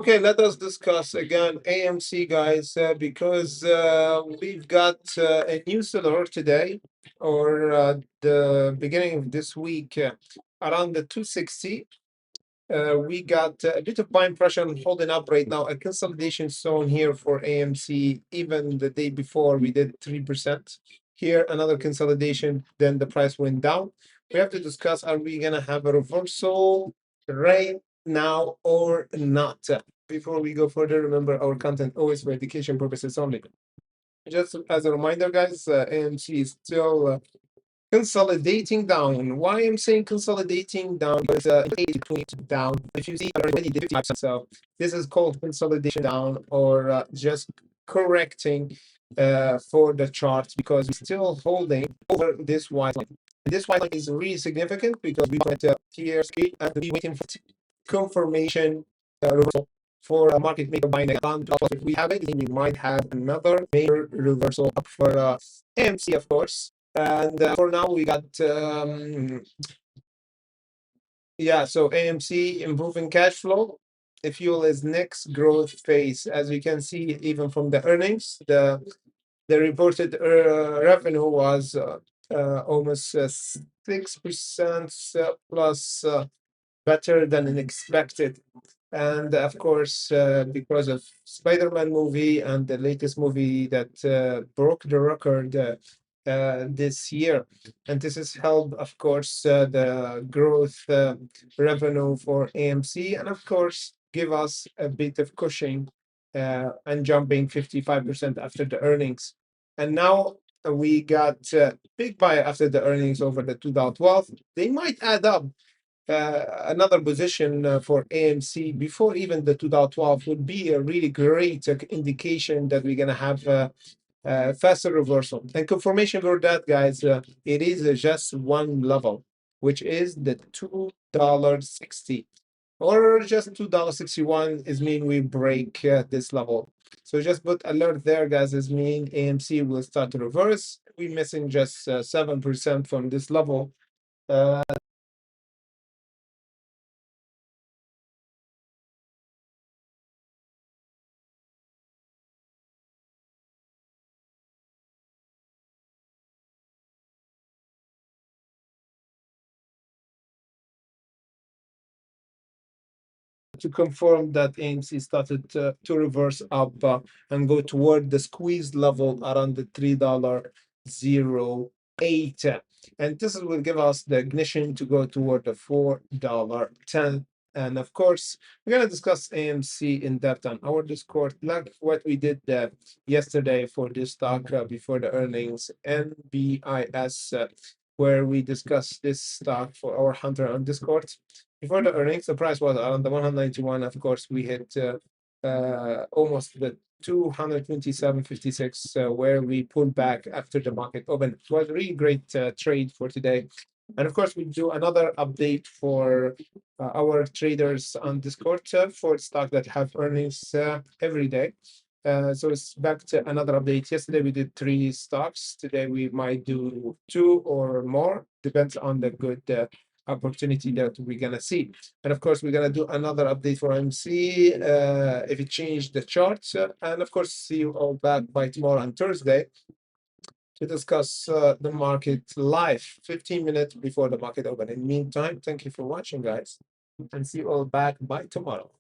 Okay, let us discuss again AMC, guys, because we've got a new seller today, or the beginning of this week, around the 260. We got a bit of buying pressure and holding up right now. A consolidation zone here for AMC. Even the day before, we did 3%. Here, another consolidation. Then the price went down. We have to discuss: are we gonna have a reversal right now or not? Before we go further, remember our content always for education purposes only. Just as a reminder, guys, AMC is still consolidating down. Why I'm saying consolidating down? Because it's 20 down. If you see, already did 50%. So this is called consolidation down, or just correcting for the chart, because we're still holding over this white line. This white line is really significant because we went tier three and we waiting for confirmation reversal for a market maker buying around. If we have it, then we might have another major reversal up for AMC, of course. And for now, we got yeah. So AMC improving cash flow. The fuel is next growth phase, as you can see, even from the earnings. The reported revenue was almost 6% plus, better than expected. And of course, because of Spider-Man movie and the latest movie that broke the record this year, and this has helped, of course, the growth revenue for AMC, and of course, give us a bit of cushion and jumping 55% after the earnings. And now we got big buy after the earnings over the 2012. They might add up another position for AMC before even the 2012 would be a really great indication that we're going to have faster reversal. And confirmation for that, guys, it is just one level, which is the $2.60, or just $2.61 is mean we break this level. So just put alert there, guys, is mean AMC will start to reverse. We're missing just 7% from this level. To confirm that AMC started to reverse up and go toward the squeeze level around the $3.08. And this will give us the ignition to go toward the $4.10. And of course, we're going to discuss AMC in depth on our Discord, like what we did yesterday for this stock before the earnings, NBIS, where we discussed this stock for our hunter on Discord. Before the earnings, the price was around the 191. Of course, we hit almost the 227.56, where we pulled back after the market opened. It was a really great trade for today. And of course, we do another update for our traders on Discord for stock that have earnings every day. So it's back to another update. Yesterday we did 3 stocks. Today we might do 2 or more. Depends on the good opportunity that we're gonna see. And of course, we're gonna do another update for MC if it changed the charts. And of course, see you all back by tomorrow on Thursday to discuss the market live, 15 minutes before the market open. In the meantime, thank you for watching, guys, and see you all back by tomorrow.